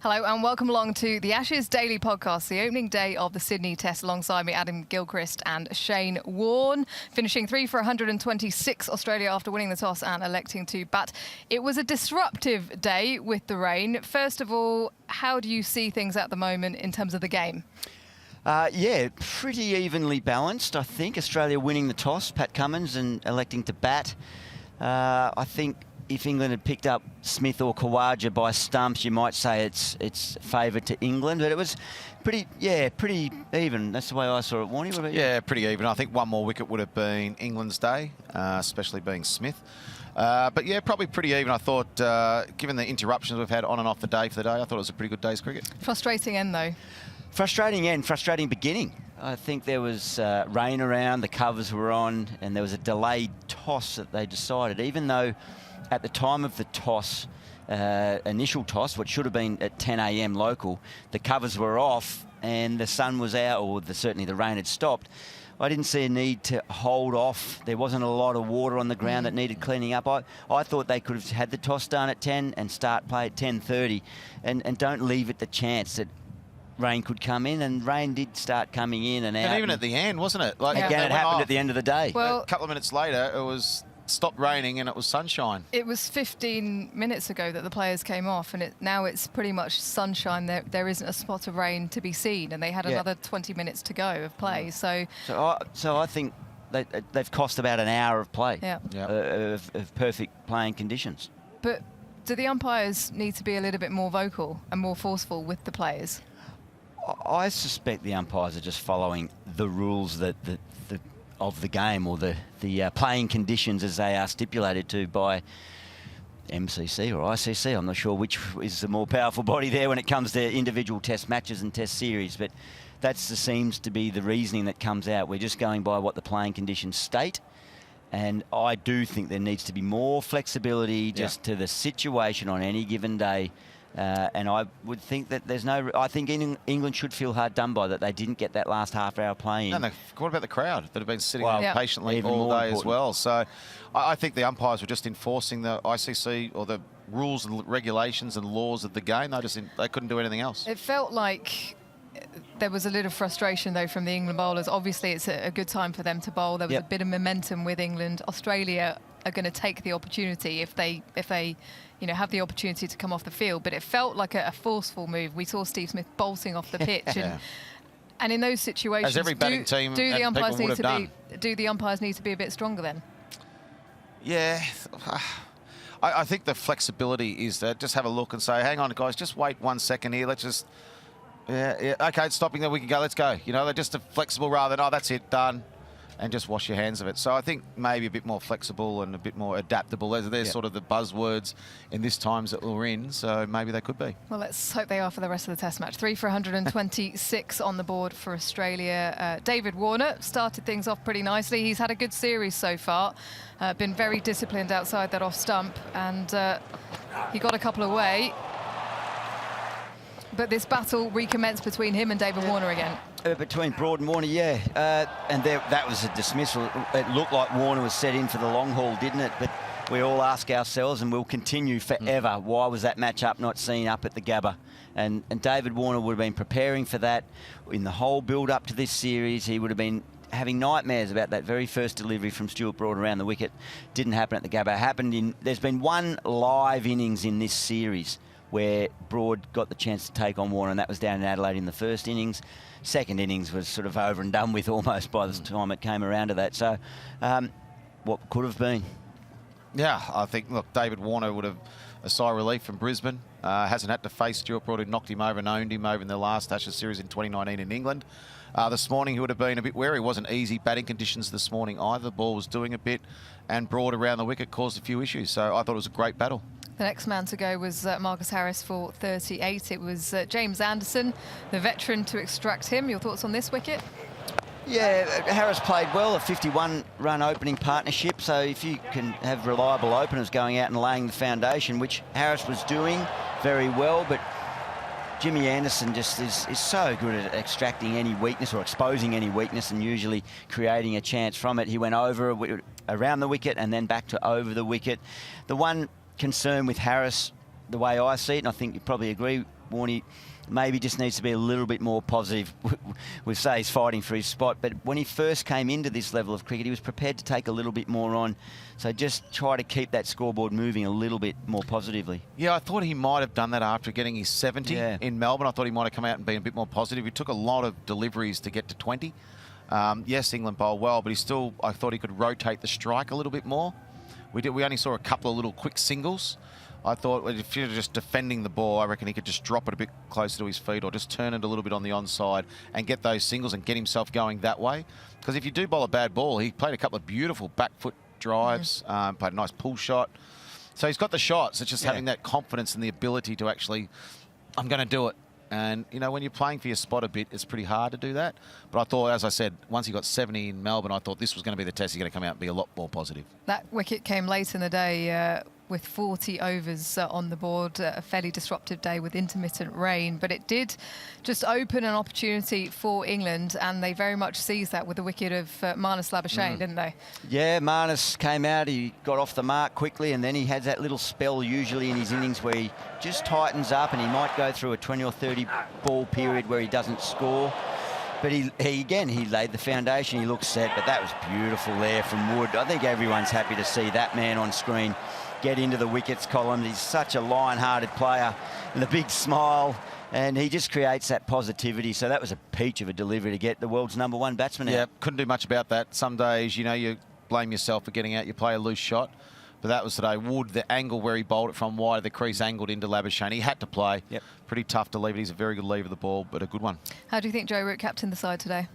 Hello and welcome along to the Ashes Daily Podcast, the opening day of the Sydney Test, alongside me, Adam Gilchrist and Shane Warne, finishing 3 for 126 Australia after winning the toss and electing to bat. It was a disruptive day with the rain. First of all, how do you see things at the moment in terms of the game? Yeah, pretty evenly balanced, I think. Australia winning the toss, Pat Cummins, and electing to bat. I think if England had picked up Smith or Khawaja by stumps, you might say it's favoured to England, but it was pretty even. That's the way I saw it, Warnie. What about you? Yeah, pretty even. I think one more wicket would have been England's day, especially being Smith. But yeah, probably pretty even. I thought, given the interruptions we've had on and off the day for the day, I thought it was a pretty good day's cricket. Frustrating end, though. Frustrating end, frustrating beginning. I think there was rain around, the covers were on, and there was a delayed toss that they decided, even though at the time of the toss, initial toss, what should have been at 10 a.m. local, the covers were off and the sun was out, or certainly the rain had stopped. I didn't see a need to hold off. There wasn't a lot of water on the ground that needed cleaning up. I thought they could have had the toss done at 10 and start play at 10:30, and don't leave it the chance that rain could come in, and rain did start coming in and out. And even at the end, wasn't it? Like, again, it happened at the end of the day. Well, a couple of minutes later, it was stopped raining and it was sunshine. It was 15 minutes ago that the players came off, and now it's pretty much sunshine. There isn't a spot of rain to be seen, and they had another 20 minutes to go of play. So I think they've cost about an hour of play, Yeah. of perfect playing conditions. But do the umpires need to be a little bit more vocal and more forceful with the players? I suspect the umpires are just following the rules of the game, or the playing conditions as they are stipulated to by MCC or ICC. I'm not sure which is the more powerful body there when it comes to individual test matches and test series, but that seems to be the reasoning that comes out. We're just going by what the playing conditions state, and I do think there needs to be more flexibility just to the situation on any given day. And I would think that I think England should feel hard done by that they didn't get that last half hour play in. And what about the crowd that have been sitting patiently even all day important as well? So I think the umpires were just enforcing the ICC or the rules and regulations and laws of the game. They couldn't do anything else. It felt like there was a little frustration, though, from the England bowlers. Obviously, it's a good time for them to bowl. There was a bit of momentum with England. Australia are going to take the opportunity if they have the opportunity to come off the field. But it felt like a forceful move. We saw Steve Smith bolting off the pitch, and in those situations, as every batting team do the umpires need to be a bit stronger then? Yeah. I think the flexibility is that just have a look and say, hang on, guys, just wait 1 second here. Let's just, okay, it's stopping there. We can go. Let's go. They're just flexible rather than, that's it, done, and just wash your hands of it. So I think maybe a bit more flexible and a bit more adaptable. There's sort of the buzzwords in this times that we're in, so maybe they could be. Well, let's hope they are for the rest of the Test match. 3 for 126 on the board for Australia. David Warner started things off pretty nicely. He's had a good series so far. Been very disciplined outside that off stump, and he got a couple away. But this battle recommenced between him and David Warner again. Between Broad and Warner, and that was a dismissal. It looked like Warner was set in for the long haul, didn't it? But we all ask ourselves, and we'll continue forever, why was that match-up not seen up at the Gabba? And David Warner would have been preparing for that in the whole build-up to this series. He would have been having nightmares about that very first delivery from Stuart Broad around the wicket. Didn't happen at the Gabba. There's been one live innings in this series where Broad got the chance to take on Warner, and that was down in Adelaide in the first innings. Second innings was sort of over and done with almost by the time it came around to that. So what could have been? Yeah, I think, look, David Warner would have a sigh of relief from Brisbane. Hasn't had to face Stuart Broad, who knocked him over and owned him over in the last Ashes series in 2019 in England. This morning he would have been a bit wary. It wasn't easy batting conditions this morning either. The ball was doing a bit, and Broad around the wicket caused a few issues. So I thought it was a great battle. The next man to go was Marcus Harris for 38. It was James Anderson, the veteran, to extract him. Your thoughts on this wicket? Yeah, Harris played well, a 51-run opening partnership. So if you can have reliable openers going out and laying the foundation, which Harris was doing very well, but Jimmy Anderson just is so good at extracting any weakness or exposing any weakness and usually creating a chance from it. He went over around the wicket and then back to over the wicket. The one concern with Harris, the way I see it, and I think you probably agree, Warnie maybe just needs to be a little bit more positive. We say he's fighting for his spot, but when he first came into this level of cricket, he was prepared to take a little bit more on. So just try to keep that scoreboard moving a little bit more positively. Yeah, I thought he might have done that after getting his 70 in Melbourne. I thought he might have come out and been a bit more positive. He took a lot of deliveries to get to 20. Yes, England bowled well, but I thought he could rotate the strike a little bit more. We only saw a couple of little quick singles. I thought if you're just defending the ball, I reckon he could just drop it a bit closer to his feet or just turn it a little bit on the onside and get those singles and get himself going that way. Because if you do bowl a bad ball, he played a couple of beautiful back foot drives, played a nice pull shot. So he's got the shots. It's just having that confidence and the ability to actually, I'm going to do it. And, you know, when you're playing for your spot a bit, it's pretty hard to do that. But I thought, as I said, once he got 70 in Melbourne, I thought this was going to be the test. He's going to come out and be a lot more positive. That wicket came late in the day with 40 overs on the board, a fairly disruptive day with intermittent rain. But it did just open an opportunity for England, and they very much seized that with the wicket of Marnus Labuschagne, didn't they? Yeah, Marnus came out, he got off the mark quickly, and then he had that little spell usually in his innings where he just tightens up and he might go through a 20 or 30 ball period where he doesn't score. But he laid the foundation. He looked set, but that was beautiful there from Wood. I think everyone's happy to see that man on screen get into the wickets column. He's such a lion-hearted player with a big smile, and he just creates that positivity. So that was a peach of a delivery to get the world's #1 batsman out. Yeah, couldn't do much about that. Some days, you know, you blame yourself for getting out. You play a loose shot. But that was today. Wood, the angle where he bowled it from wide of the crease, angled into Labuschagne. He had to play. Yep. Pretty tough to leave it. He's a very good leaver of the ball, but a good one. How do you think Joe Root captained the side today?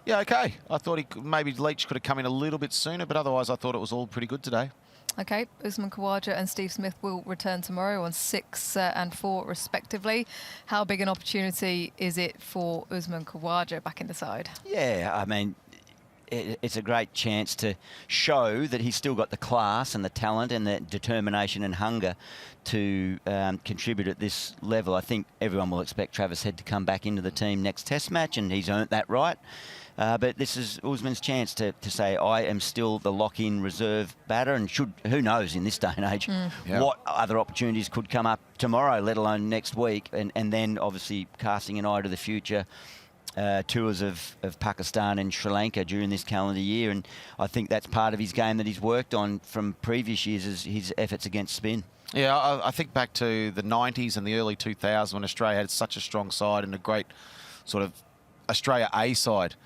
Yeah, okay. I thought maybe Leach could have come in a little bit sooner, but otherwise I thought it was all pretty good today. OK, Usman Khawaja and Steve Smith will return tomorrow on 6 and 4 respectively. How big an opportunity is it for Usman Khawaja back in the side? Yeah, I mean, it's a great chance to show that he's still got the class and the talent and the determination and hunger to contribute at this level. I think everyone will expect Travis Head to come back into the team next Test match, and he's earned that right. But this is Usman's chance to say, I am still the lock-in reserve batter, and who knows in this day and age what other opportunities could come up tomorrow, let alone next week. And then obviously casting an eye to the future, tours of Pakistan and Sri Lanka during this calendar year. And I think that's part of his game that he's worked on from previous years, is his efforts against spin. Yeah, I think back to the 90s and the early 2000s when Australia had such a strong side and a great sort of Australia A side,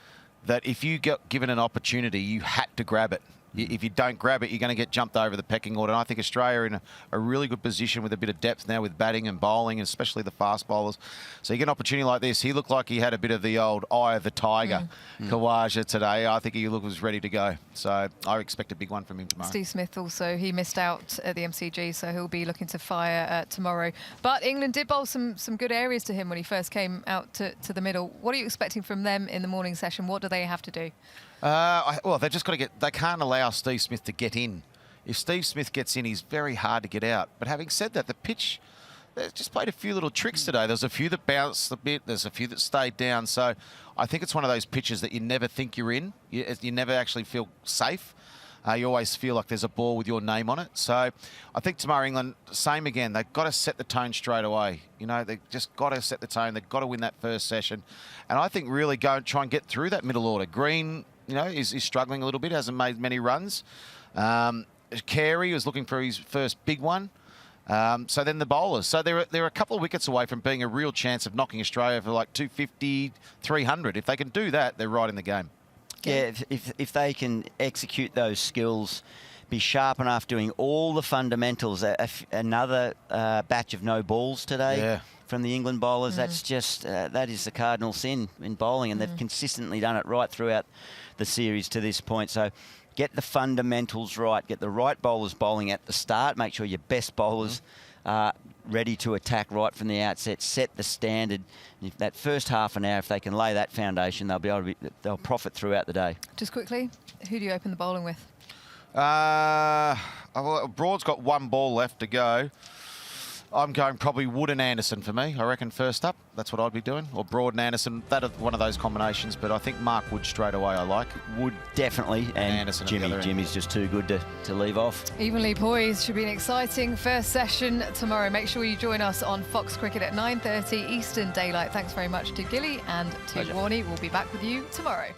that if you get given an opportunity, you had to grab it. If you don't grab it, you're going to get jumped over the pecking order. And I think Australia are in a really good position with a bit of depth now with batting and bowling, especially the fast bowlers. So you get an opportunity like this. He looked like he had a bit of the old eye of the tiger, Khawaja, today. I think he was ready to go. So I expect a big one from him tomorrow. Steve Smith also, he missed out at the MCG, so he'll be looking to fire tomorrow. But England did bowl some good areas to him when he first came out to the middle. What are you expecting from them in the morning session? What do they have to do? Well, they've just got to get... They can't allow Steve Smith to get in. If Steve Smith gets in, he's very hard to get out. But having said that, the pitch, they just played a few little tricks today. There's a few that bounced a bit. There's a few that stayed down. So I think it's one of those pitches that you never think you're in. You never actually feel safe. You always feel like there's a ball with your name on it. So I think tomorrow England, same again. They've got to set the tone straight away. You know, they've just got to set the tone. They've got to win that first session. And I think really go and try and get through that middle order. Green, you know, is struggling a little bit, hasn't made many runs. Carey was looking for his first big one. So then the bowlers. So they're a couple of wickets away from being a real chance of knocking Australia for like 250, 300. If they can do that, they're right in the game. Yeah, if they can execute those skills, be sharp enough doing all the fundamentals. Another batch of no balls today from the England bowlers. That's just, that is the cardinal sin in bowling, and they've consistently done it right throughout the series to this point. So get the fundamentals right, get the right bowlers bowling at the start, make sure your best bowlers are ready to attack right from the outset, set the standard. If that first half an hour, if they can lay that foundation, they'll be able to they'll profit throughout the day. Just quickly, who do you open the bowling with? Broad's got one ball left to go. I'm going probably Wood and Anderson for me. I reckon first up, that's what I'd be doing. Or Broad and Anderson, that are one of those combinations. But I think Mark Wood straight away I like. Wood definitely, and Anderson at the other end. Jimmy's just too good to leave off. Evenly poised. Should be an exciting first session tomorrow. Make sure you join us on Fox Cricket at 9:30 Eastern Daylight. Thanks very much to Gilly and to Warnie. We'll be back with you tomorrow.